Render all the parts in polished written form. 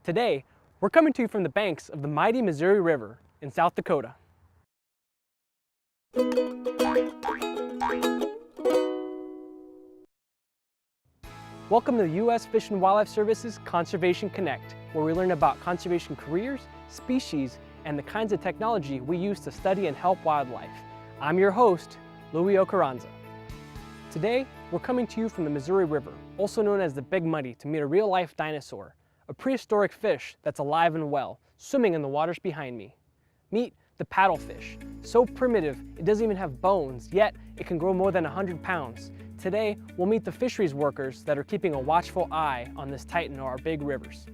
Today, we're coming to you from the banks of the mighty Missouri River in South Dakota. Welcome to the U.S. Fish and Wildlife Service's Conservation Connect, where we learn about conservation careers, species, and the kinds of technology we use to study and help wildlife. I'm your host, Louie Ocaranza. Today, we're coming to you from the Missouri River, also known as the Big Muddy, to meet a real-life dinosaur, a prehistoric fish that's alive and well, swimming in the waters behind me. Meet the paddlefish. So primitive, it doesn't even have bones, yet it can grow more than 100 pounds. Today, we'll meet the fisheries workers that are keeping a watchful eye on this titan of our big rivers.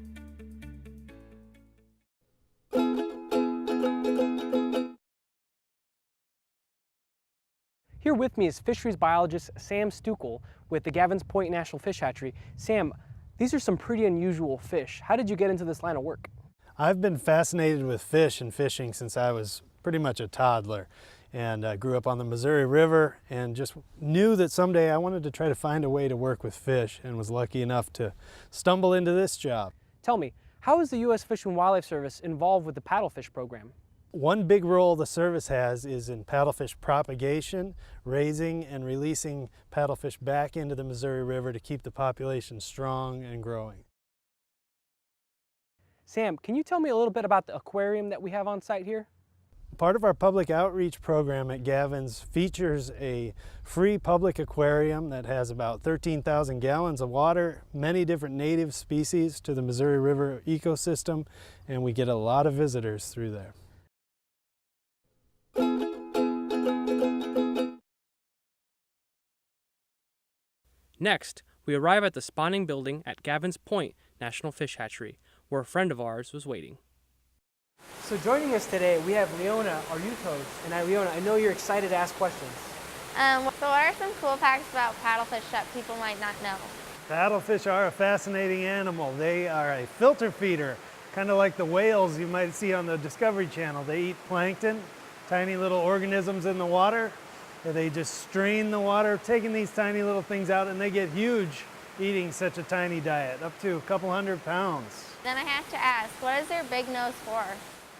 Here with me is fisheries biologist Sam Stukel with the Gavin's Point National Fish Hatchery. Sam, these are some pretty unusual fish. How did you get into this line of work? I've been fascinated with fish and fishing since I was pretty much a toddler, and grew up on the Missouri River and just knew that someday I wanted to try to find a way to work with fish, and was lucky enough to stumble into this job. Tell me, how is the U.S. Fish and Wildlife Service involved with the paddlefish program? One big role the service has is in paddlefish propagation, raising and releasing paddlefish back into the Missouri River to keep the population strong and growing. Sam, can you tell me a little bit about the aquarium that we have on site here? Part of our public outreach program at Gavin's features a free public aquarium that has about 13,000 gallons of water, many different native species to the Missouri River ecosystem, and we get a lot of visitors through there. Next, we arrive at the spawning building at Gavin's Point National Fish Hatchery, where a friend of ours was waiting. So joining us today, we have Leona, our youth host. And Leona, I know you're excited to ask questions. So what are some cool facts about paddlefish that people might not know? Paddlefish are a fascinating animal. They are a filter feeder, kind of like the whales you might see on the Discovery Channel. They eat plankton, tiny little organisms in the water. They just strain the water, taking these tiny little things out, and they get huge eating such a tiny diet, up to a couple 100 pounds. Then I have to ask, what is their big nose for?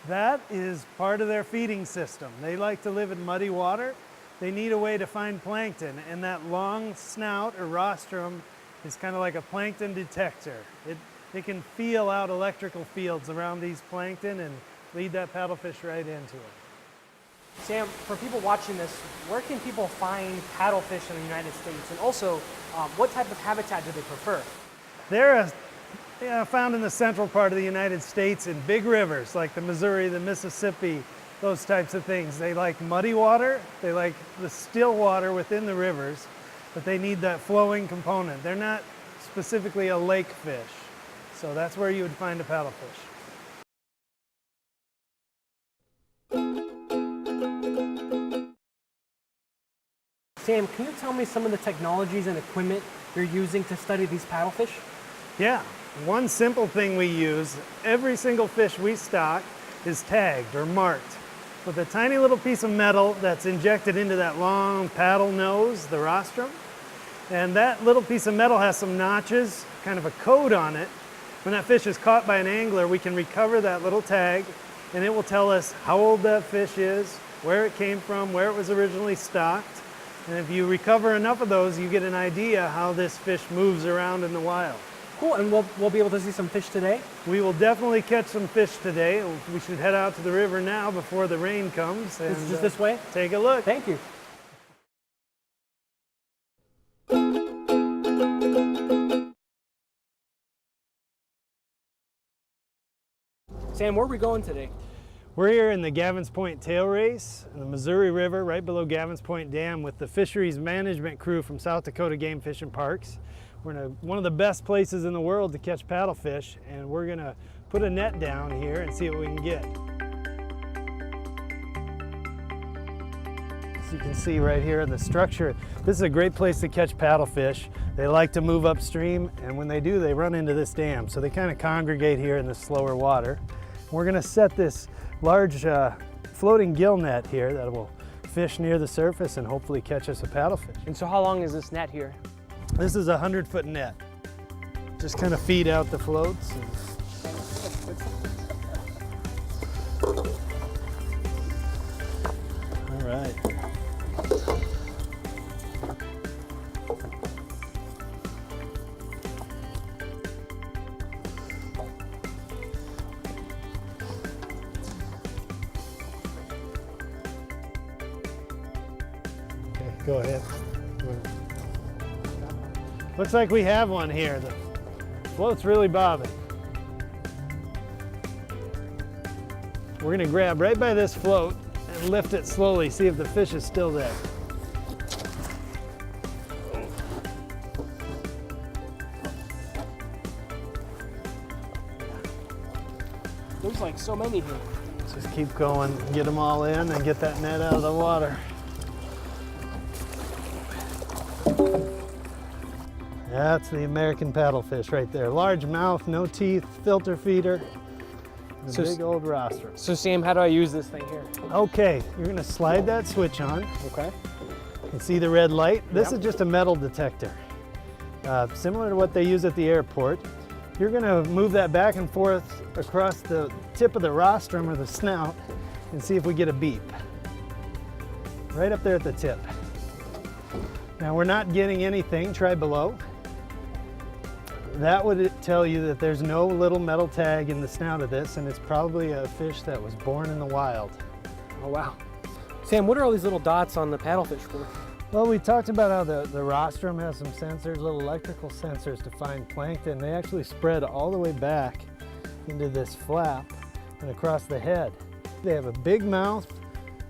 That is part of their feeding system. They like to live in muddy water. They need a way to find plankton, and that long snout or rostrum is kind of like a plankton detector. It can feel out electrical fields around these plankton and lead that paddlefish right into it. Sam, for people watching this, where can people find paddlefish in the United States? And also, what type of habitat do they prefer? They're found in the central part of the United States in big rivers like the Missouri, the Mississippi, those types of things. They like muddy water, they like the still water within the rivers, but they need that flowing component. They're not specifically a lake fish, so that's where you would find a paddlefish. Sam, can you tell me some of the technologies and equipment you're using to study these paddlefish? Yeah, one simple thing we use, every single fish we stock is tagged or marked with a tiny little piece of metal that's injected into that long paddle nose, the rostrum. And that little piece of metal has some notches, kind of a code on it. When that fish is caught by an angler, we can recover that little tag, and it will tell us how old that fish is, where it came from, where it was originally stocked. And if you recover enough of those, you get an idea how this fish moves around in the wild. Cool, and we'll be able to see some fish today? We will definitely catch some fish today. We should head out to the river now before the rain comes. And, It's just this way? Take a look. Thank you. Sam, where are we going today? We're here in the Gavin's Point Tail Race in the Missouri River, right below Gavin's Point Dam, with the fisheries management crew from South Dakota Game Fish and Parks. We're in one of the best places in the world to catch paddlefish, and we're gonna put a net down here and see what we can get. As you can see right here in the structure, this is a great place to catch paddlefish. They like to move upstream, and when they do, they run into this dam. So they kind of congregate here in the slower water. We're gonna set this large floating gill net here that will fish near the surface and hopefully catch us a paddlefish. And so how long is this net here? This is a 100-foot net. Just kind of feed out the floats. Go ahead. Looks like we have one here. The float's really bobbing. We're gonna grab right by this float and lift it slowly, see if the fish is still there. There's like so many here. Just keep going, get them all in and get that net out of the water. That's the American paddlefish right there. Large mouth, no teeth, filter feeder, and a big old rostrum. So Sam, how do I use this thing here? Okay, you're gonna slide that switch on. Okay. You see the red light? This Yep. is just a metal detector. Similar to what they use at the airport. You're gonna move that back and forth across the tip of the rostrum or the snout and see if we get a beep. Right up there at the tip. Now we're not getting anything, try below. That would tell you that there's no little metal tag in the snout of this, and it's probably a fish that was born in the wild. Oh wow. Sam, what are all these little dots on the paddlefish for? Well, we talked about how the rostrum has some sensors, little electrical sensors to find plankton. They actually spread all the way back into this flap and across the head. They have a big mouth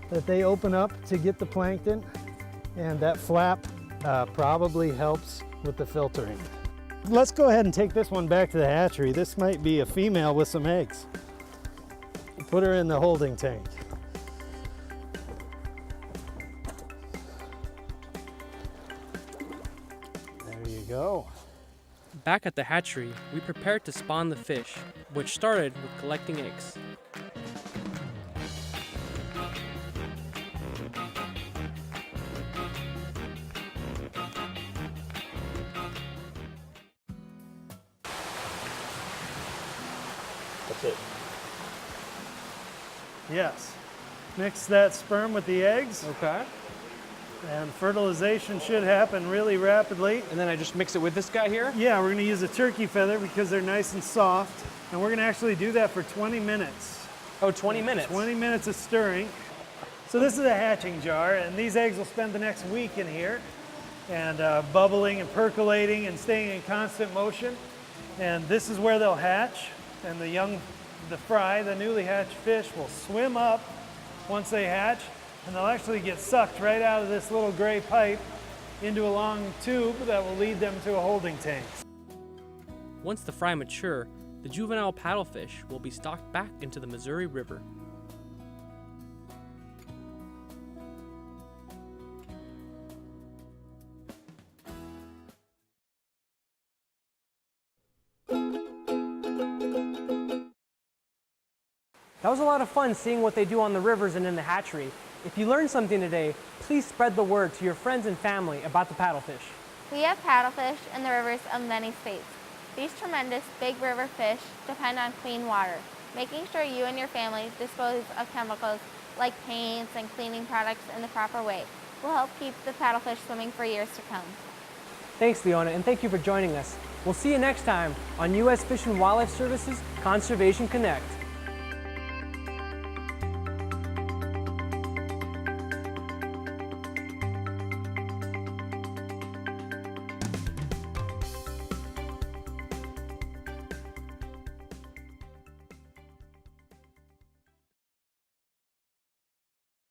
that they open up to get the plankton, and that flap probably helps with the filtering. Let's go ahead and take this one back to the hatchery. This might be a female with some eggs. Put her in the holding tank. There you go. Back at the hatchery, we prepared to spawn the fish, which started with collecting eggs. That's it. Yes. Mix that sperm with the eggs, Okay. and fertilization should happen really rapidly. And then I just mix it with this guy here? Yeah, we're gonna use a turkey feather because they're nice and soft, and we're gonna actually do that for 20 minutes. Oh, 20 minutes. 20 minutes of stirring. So this is a hatching jar, and these eggs will spend the next week in here, and bubbling and percolating and staying in constant motion. And this is where they'll hatch, and the fry, the newly hatched fish, will swim up once they hatch, and they'll actually get sucked right out of this little gray pipe into a long tube that will lead them to a holding tank. Once the fry mature, the juvenile paddlefish will be stocked back into the Missouri River. That was a lot of fun seeing what they do on the rivers and in the hatchery. If you learned something today, please spread the word to your friends and family about the paddlefish. We have paddlefish in the rivers of many states. These tremendous big river fish depend on clean water. Making sure you and your family dispose of chemicals like paints and cleaning products in the proper way will help keep the paddlefish swimming for years to come. Thanks, Leona, and thank you for joining us. We'll see you next time on U.S. Fish and Wildlife Services Conservation Connect.